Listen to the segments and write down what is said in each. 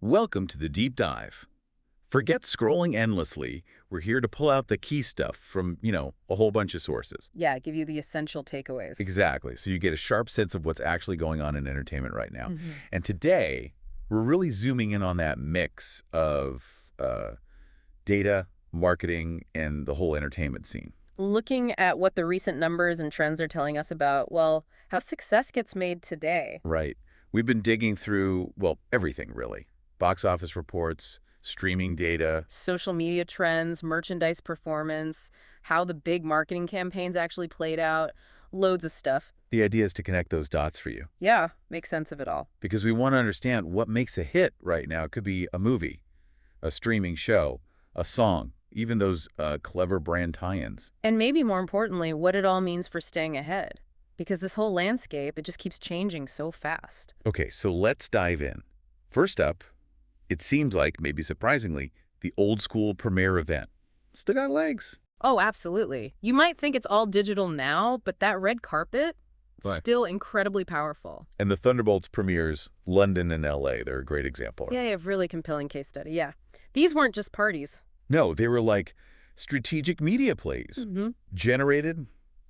Welcome to the deep dive. Forget scrolling endlessly. We're here to pull out the key stuff from, a whole bunch of sources. Yeah, give you the essential takeaways. Exactly. So you get a sharp sense of what's actually going on in entertainment right now. Mhm. And today, we're really zooming in on that mix of data, marketing, and the whole entertainment scene. Looking at what the recent numbers and trends are telling us about, well, how success gets made today. Right. We've been digging through, everything really. Box office reports, streaming data. Social media trends, merchandise performance, how the big marketing campaigns actually played out, loads of stuff. The idea is to connect those dots for you. Yeah, make sense of it all. Because we want to understand what makes a hit right now. It could be a movie, a streaming show, a song, even those clever brand tie-ins. And maybe more importantly, what it all means for staying ahead. Because this whole landscape, it just keeps changing so fast. Okay, so let's dive in. First up, it seems like, maybe surprisingly, the old school premiere event. Still got legs. Oh, absolutely. You might think it's all digital now, but that red carpet, Right. still incredibly powerful. And the Thunderbolts premieres, London and LA, they're a great example. Yeah, you have really compelling case study, yeah. These weren't just parties. No, they were like strategic media plays. Mm-hmm. Generated,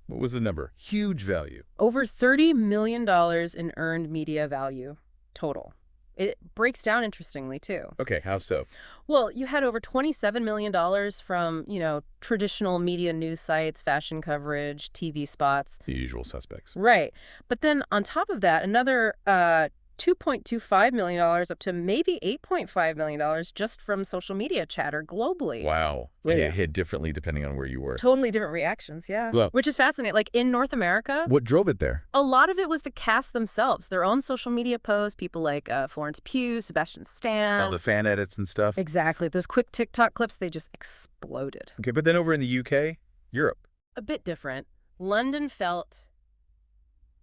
what was the number? Huge value. Over $30 million in earned media value total. It breaks down interestingly, too. Okay, how so? Well, you had over $27 million from, traditional media news sites, fashion coverage, TV spots. The usual suspects. Right. But then on top of that, another $2.25 million up to maybe $8.5 million just from social media chatter globally. Wow. Well, And yeah. it hit differently depending on where you were. Totally different reactions, yeah. Well- Which is fascinating. Like in North America, What drove it there? a lot of it was the cast themselves, their own social media posts, people like Florence Pugh, Sebastian Stan. All the fan edits and stuff? Exactly. Those quick TikTok clips, they just exploded. Okay, but then over in the UK, Europe. A bit different. London felt,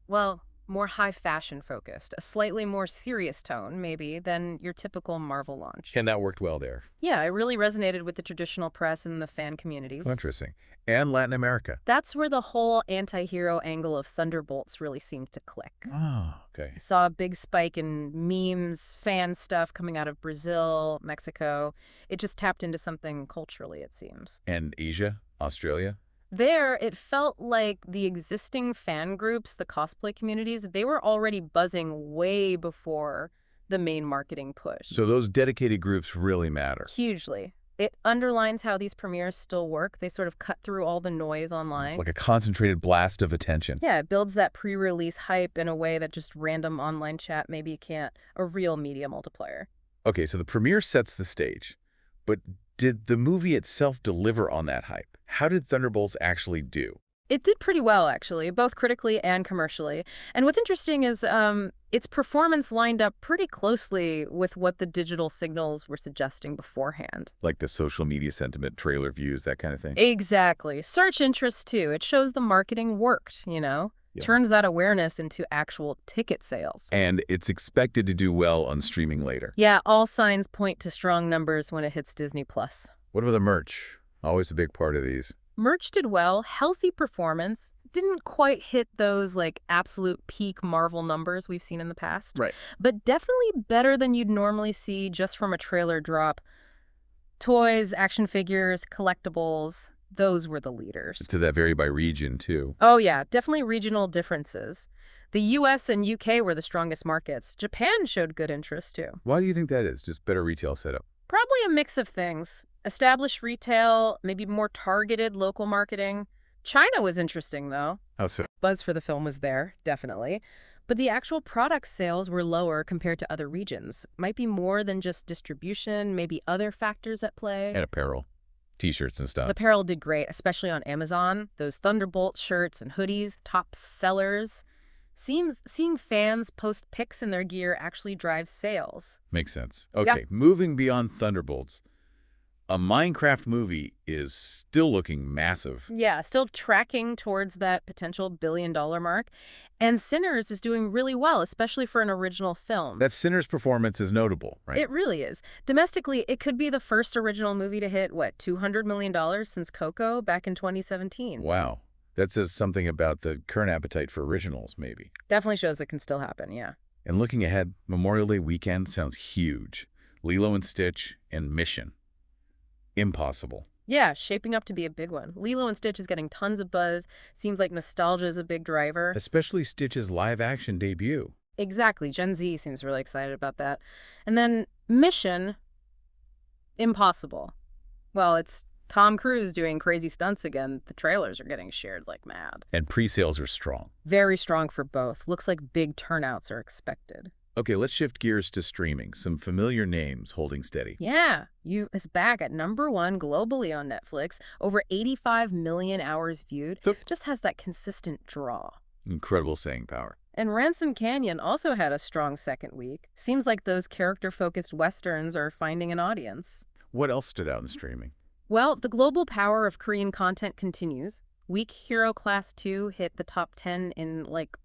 well, more high fashion focused, a slightly more serious tone, maybe, than your typical Marvel launch. And that worked well there. Yeah, it really resonated with the traditional press and the fan communities. Interesting. And Latin America. That's where the whole anti-hero angle of Thunderbolts really seemed to click. Oh, okay. I saw a big spike in memes, fan stuff coming out of Brazil, Mexico. It just tapped into something culturally, it seems. And Asia, Australia? There, it felt like the existing fan groups, the cosplay communities, they were already buzzing way before the main marketing push. So those dedicated groups really matter. Hugely. It underlines how these premieres still work. They sort of cut through all the noise online. Like a concentrated blast of attention. Yeah, it builds that pre-release hype in a way that just random online chat maybe can't. A real media multiplier. Okay, so the premiere sets the stage. But did the movie itself deliver on that hype? How did Thunderbolts actually do? It did pretty well, actually, both critically and commercially. And what's interesting is its performance lined up pretty closely with what the digital signals were suggesting beforehand. Like the social media sentiment, trailer views, that kind of thing? Exactly. Search interest, too. It shows the marketing worked, Yeah. Turns that awareness into actual ticket sales. And it's expected to do well on streaming later. Yeah, all signs point to strong numbers when it hits Disney+. What about the merch? Always a big part of these. Merch did well, healthy performance. Didn't quite hit those absolute peak Marvel numbers we've seen in the past. Right. But definitely better than you'd normally see just from a trailer drop. Toys, action figures, collectibles, those were the leaders. Did that vary by region, too? Oh yeah, definitely regional differences. The US and UK were the strongest markets. Japan showed good interest too. Why do you think that is? Just better retail setup? Probably a mix of things. Established retail, maybe more targeted local marketing. China was interesting, though. How so? Buzz for the film was there, definitely. But the actual product sales were lower compared to other regions. Might be more than just distribution, maybe other factors at play. And apparel. T-shirts and stuff. Apparel did great, especially on Amazon. Those Thunderbolts shirts and hoodies, top sellers. Seeing fans post pics in their gear actually drives sales. Makes sense. Okay, moving beyond Thunderbolts. A Minecraft movie is still looking massive. Yeah, still tracking towards that potential billion-dollar mark. And Sinners is doing really well, especially for an original film. That Sinners performance is notable, right? It really is. Domestically, it could be the first original movie to hit, $200 million since Coco back in 2017. Wow. That says something about the current appetite for originals, maybe. Definitely shows it can still happen, yeah. And looking ahead, Memorial Day weekend sounds huge. Lilo and Stitch and Mission. Impossible. Yeah, shaping up to be a big one. Lilo and Stitch is getting tons of buzz. Seems like nostalgia is a big driver. Especially Stitch's live-action debut. Exactly. Gen Z seems really excited about that. And then Mission, impossible. Well, it's Tom Cruise doing crazy stunts again. The trailers are getting shared like mad. And pre-sales are strong. Very strong for both. Looks like big turnouts are expected. Okay, let's shift gears to streaming. Some familiar names holding steady. Yeah, You is back at #1 globally on Netflix. Over 85 million hours viewed. Just has that consistent draw. Incredible staying power. And Ransom Canyon also had a strong second week. Seems like those character-focused westerns are finding an audience. What else stood out in streaming? Well, the global power of Korean content continues. Weak Hero Class 2 hit the top 10 in, like,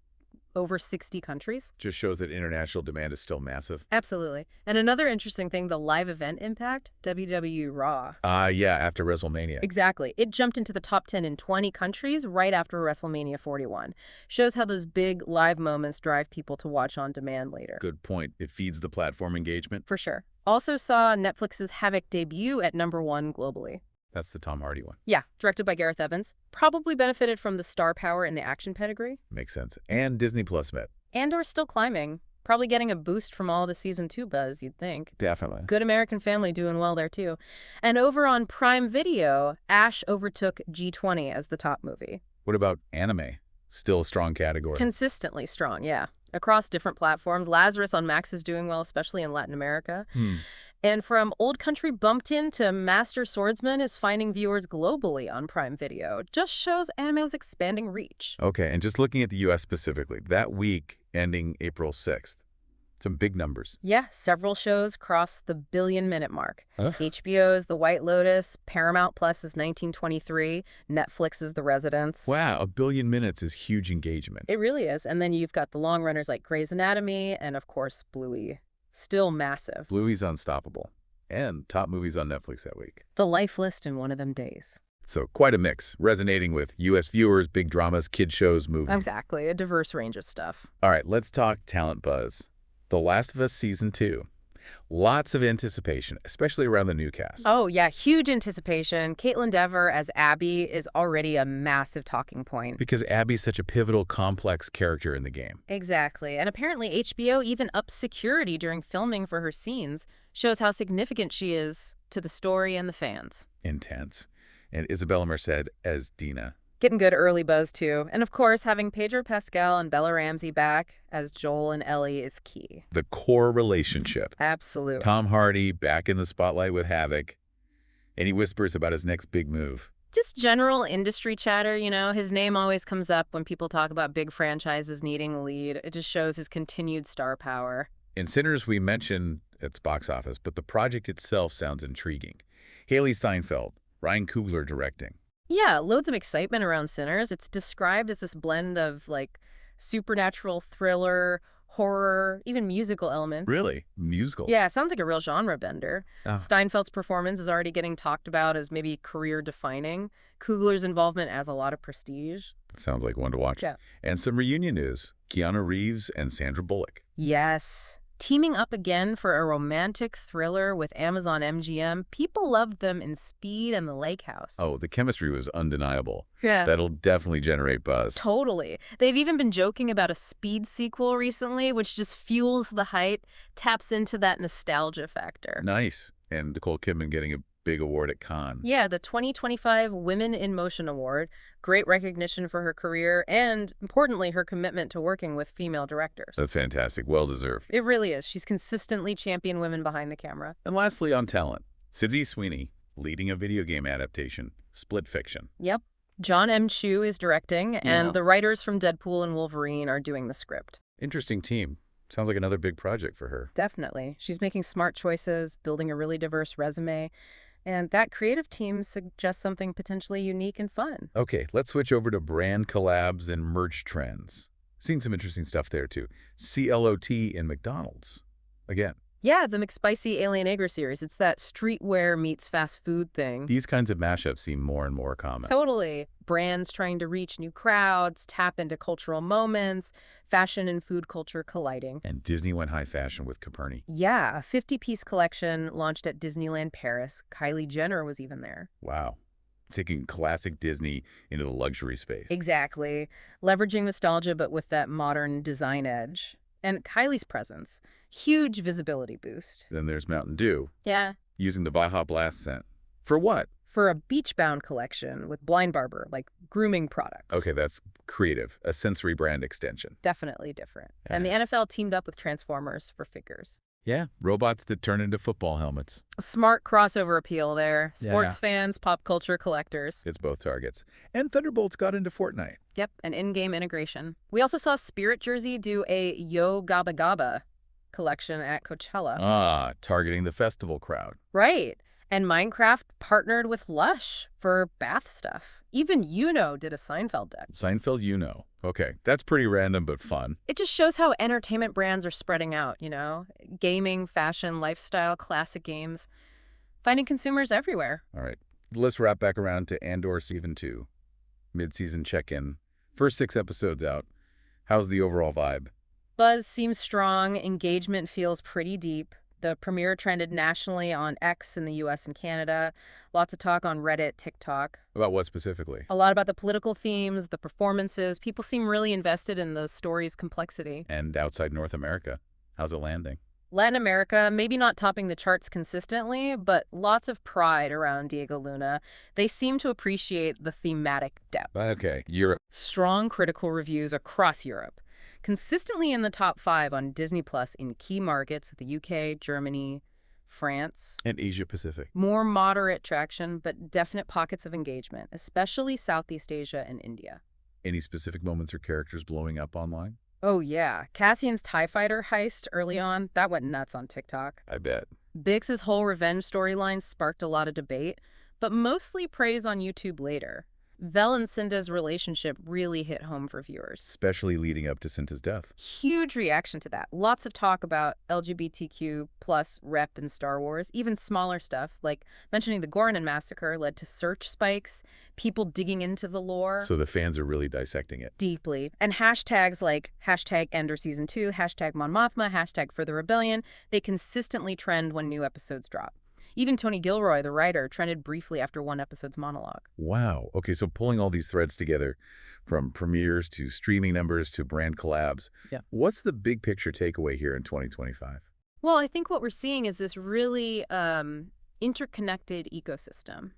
over 60 countries. Just shows that international demand is still massive. Absolutely. And another interesting thing, the live event impact, WWE Raw. Yeah, after WrestleMania. Exactly. It jumped into the top 10 in 20 countries right after WrestleMania 41. Shows how those big live moments drive people to watch on demand later. Good point. It feeds the platform engagement. For sure. Also saw Netflix's Havoc debut at #1 globally. That's the Tom Hardy one. Yeah, directed by Gareth Evans. Probably benefited from the star power in the action pedigree. Makes sense. And Disney Plus met. Andor's still climbing. Probably getting a boost from all the Season 2 buzz, you'd think. Definitely. Good American Family doing well there, too. And over on Prime Video, Ash overtook G20 as the top movie. What about anime? Still a strong category. Consistently strong, yeah. Across different platforms. Lazarus on Max is doing well, especially in Latin America. And from Old Country Bumpkin to Master Swordsman is finding viewers globally on Prime Video. Just shows anime's expanding reach. Okay, and just looking at the U.S. specifically, that week ending April 6th, some big numbers. Yeah, several shows cross the billion-minute mark. HBO's The White Lotus, Paramount Plus is 1923, Netflix's The Residence. Wow, 1 billion minutes is huge engagement. It really is. And then you've got the long runners like Grey's Anatomy and, of course, Bluey. Still massive. Bluey's unstoppable. And top movies on Netflix that week. The life list in one of them days. So quite a mix, resonating with U.S. viewers, big dramas, kid shows, movies. Exactly, a diverse range of stuff. All right, let's talk talent buzz. The Last of Us Season 2. Lots of anticipation, especially around the new cast. Oh, yeah, huge anticipation. Caitlin Dever as Abby is already a massive talking point. Because Abby's such a pivotal, complex character in the game. Exactly. And apparently HBO even ups security during filming for her scenes. Shows how significant she is to the story and the fans. Intense. And Isabella Merced as Dina. Getting good early buzz, too. And, of course, having Pedro Pascal and Bella Ramsey back as Joel and Ellie is key. The core relationship. Absolutely. Tom Hardy back in the spotlight with Havoc. And he whispers about his next big move. Just general industry chatter, you know. His name always comes up when people talk about big franchises needing a lead. It just shows his continued star power. In Sinners, we mentioned its box office, but the project itself sounds intriguing. Haley Steinfeld, Ryan Coogler directing. Yeah, loads of excitement around Sinners. It's described as this blend of, like, supernatural thriller, horror, even musical elements. Really? Musical? Yeah, sounds like a real genre bender. Steinfeld's performance is already getting talked about as maybe career-defining. Coogler's involvement adds a lot of prestige. Sounds like one to watch. Yeah. And some reunion news. Keanu Reeves and Sandra Bullock. Yes. Teaming up again for a romantic thriller with Amazon MGM. People loved them in Speed and The Lake House. Oh, the chemistry was undeniable. Yeah. That'll definitely generate buzz. Totally. They've even been joking about a Speed sequel recently, which just fuels the hype, taps into that nostalgia factor. Nice. And Nicole Kidman getting a big award at Cannes. Yeah, the 2025 Women in Motion Award. Great recognition for her career and, importantly, her commitment to working with female directors. That's fantastic. Well-deserved. It really is. She's consistently championed women behind the camera. And lastly, on talent. Sydney Sweeney, leading a video game adaptation, Split Fiction. Yep. John M. Chu is directing, and the writers from Deadpool and Wolverine are doing the script. Interesting team. Sounds like another big project for her. Definitely. She's making smart choices, building a really diverse resume. And that creative team suggests something potentially unique and fun. Okay, let's switch over to brand collabs and merch trends. Seen some interesting stuff there, too. CLOT in McDonald's. Again, Yeah, the McSpicy Alien Egger series. It's that streetwear meets fast food thing. These kinds of mashups seem more and more common. Totally. Brands trying to reach new crowds, tap into cultural moments, fashion and food culture colliding. And Disney went high fashion with Coperni. Yeah, a 50-piece collection launched at Disneyland Paris. Kylie Jenner was even there. Wow. Taking classic Disney into the luxury space. Exactly. Leveraging nostalgia, but with that modern design edge. And Kylie's presence. Huge visibility boost. Then there's Mountain Dew. Yeah. Using the Baja Blast scent. For what? For a beach-bound collection with Blind Barber, like grooming products. Okay, that's creative. A sensory brand extension. Definitely different. Yeah. And the NFL teamed up with Transformers for figures. Yeah, robots that turn into football helmets. A smart crossover appeal there. Sports Yeah. fans, pop culture collectors. It's both targets. And Thunderbolts got into Fortnite. Yep, an in-game integration. We also saw Spirit Jersey do a Yo Gabba Gabba collection at Coachella. Ah, targeting the festival crowd. Right. And Minecraft partnered with Lush for bath stuff. Even did a Seinfeld deck. Seinfeld, Okay, that's pretty random but fun. It just shows how entertainment brands are spreading out, Gaming, fashion, lifestyle, classic games. Finding consumers everywhere. All right, let's wrap back around to Andor Season 2. Mid-season check-in. First 6 episodes out. How's the overall vibe? Buzz seems strong. Engagement feels pretty deep. The premiere trended nationally on X in the US and Canada. Lots of talk on Reddit, TikTok. About what specifically? A lot about the political themes, the performances. People seem really invested in the story's complexity. And outside North America, how's it landing? Latin America, maybe not topping the charts consistently, but lots of pride around Diego Luna. They seem to appreciate the thematic depth. Okay, Europe. Strong critical reviews across Europe. Consistently in the top 5 on Disney Plus in key markets, the UK, Germany, France. And Asia Pacific. More moderate traction, but definite pockets of engagement, especially Southeast Asia and India. Any specific moments or characters blowing up online? Oh yeah, Cassian's TIE Fighter heist early on, that went nuts on TikTok. I bet. Bix's whole revenge storyline sparked a lot of debate, but mostly praise on YouTube later. Vel and Cinda's relationship really hit home for viewers. Especially leading up to Cinta's death. Huge reaction to that. Lots of talk about LGBTQ plus rep in Star Wars. Even smaller stuff, like mentioning the Gorman massacre led to search spikes, people digging into the lore. So the fans are really dissecting it. Deeply. And hashtags like hashtag Andor Season 2, hashtag Mon Mothma, hashtag For the Rebellion, they consistently trend when new episodes drop. Even Tony Gilroy, the writer, trended briefly after one episode's monologue. Wow. Okay, so pulling all these threads together, from premieres to streaming numbers to brand collabs, what's the big picture takeaway here in 2025? Well, I think what we're seeing is this really interconnected ecosystem,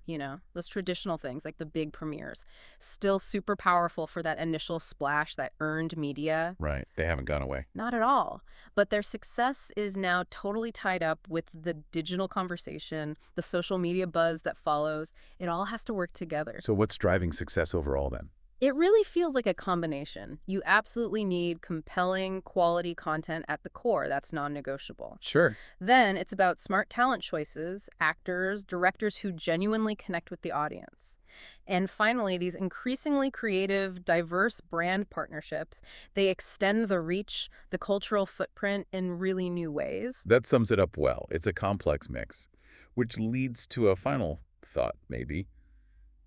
those traditional things like the big premieres, still super powerful for that initial splash, that earned media. Right. They haven't gone away. Not at all. But their success is now totally tied up with the digital conversation, the social media buzz that follows. It all has to work together. So what's driving success overall then? It really feels like a combination. You absolutely need compelling, quality content at the core. That's non-negotiable. Sure. Then it's about smart talent choices, actors, directors who genuinely connect with the audience. And finally, these increasingly creative, diverse brand partnerships, they extend the reach, the cultural footprint in really new ways. That sums it up well. It's a complex mix, which leads to a final thought, maybe.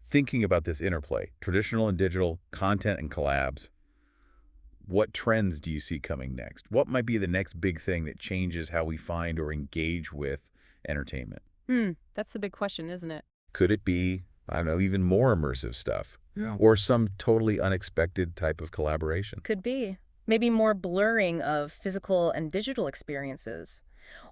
Thinking about this interplay, traditional and digital, content and collabs, what trends do you see coming next? What might be the next big thing that changes how we find or engage with entertainment? That's the big question, isn't it? Could it be, I don't know, even more immersive stuff? Or some totally unexpected type of collaboration? Could be. Maybe more blurring of physical and digital experiences.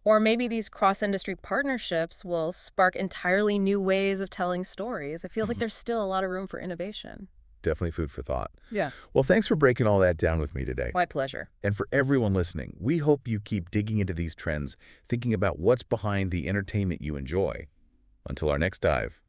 Or maybe these cross-industry partnerships will spark entirely new ways of telling stories. It feels like there's still a lot of room for innovation. Definitely food for thought. Yeah. Well, thanks for breaking all that down with me today. My pleasure. And for everyone listening, we hope you keep digging into these trends, thinking about what's behind the entertainment you enjoy. Until our next dive.